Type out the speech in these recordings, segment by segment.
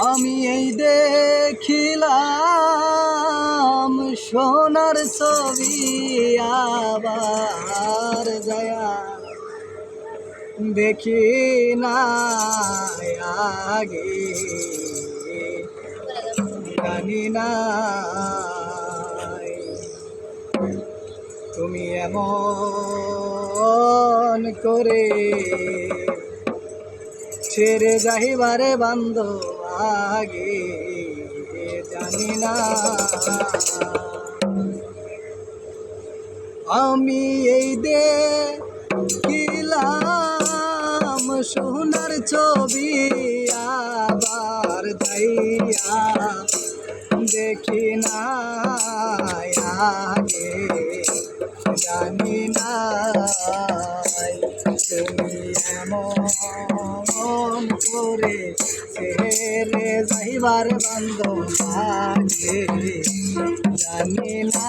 আমি এই দেখিলাম সোনার ছবি আবার যায়া দেখি না আগে জানি না তুমি এমন করে ছেড়ে যাইবারে বান্ধব আগে জানি না আমি এই দেখিলাম সোনার ছবি আবার যাইয়া দেখি না আগে জানি না তুমি এমন করে ছেড়ে যাইবার বান্ধব আগে জানি না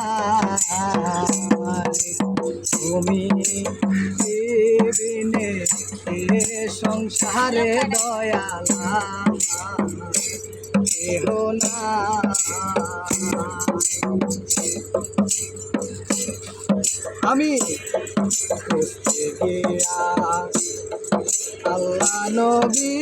তুমি বিনে সংসারে দয়ালা কেহ না আমি খুঁজতে গিয়া আল্লাহ নবী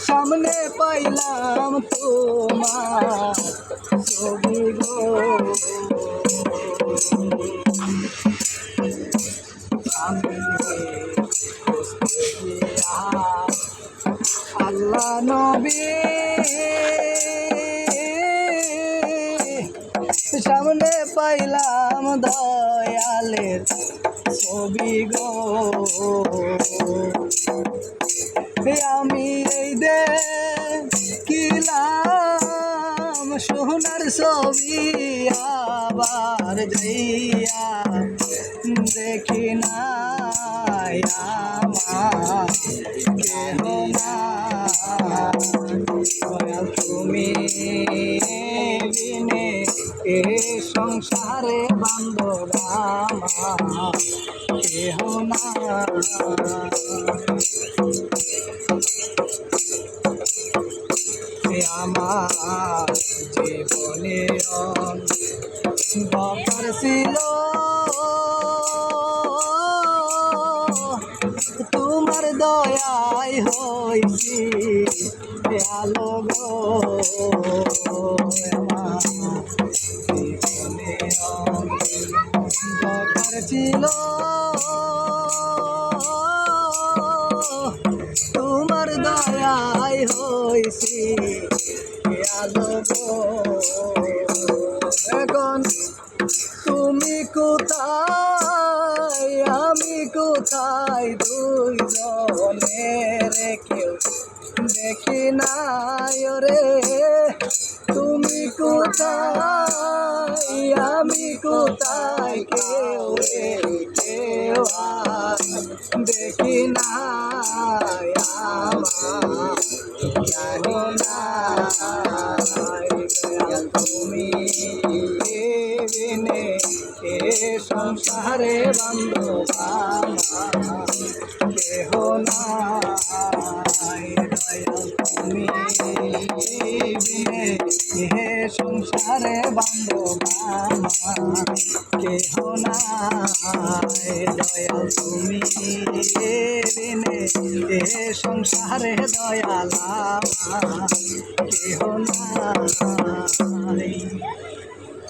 সামনে পাইলাম তোমার ছবি গো আমি খুঁজতে গিয়া আল্লাহ নবী সামনে পাইলাম দয়ালের ছবি গো আমি এই দেখিলাম সোনার ছবি আবার যাইয়া দেখি না আমার কেহ না তুমি বিনে এ সংসারে বান্ধব আমার কেহ না আমার জীবনে দরকার ছিল তোমার দয়ায় হইছি আলো গো আমার জীবনে দরকার ছিল তোমার দয়ায় হইছি আলো গো এখন তুমি কোথায় আমি কোথায় দুইজনের কেউ দেখি নাই রে তুমি কোথায় আমি কোথায় কেউ কেউ দেখি নাই আমার জানি না তুমি বিনে এ সংসারে বান্ধব আমার কেহ নাই তুমি বিনে এ সংসারে বান্ধব আমার কেহ নাই দয়াল তুমি বিনে এ সংসারে দয়ালা কেহ নাই।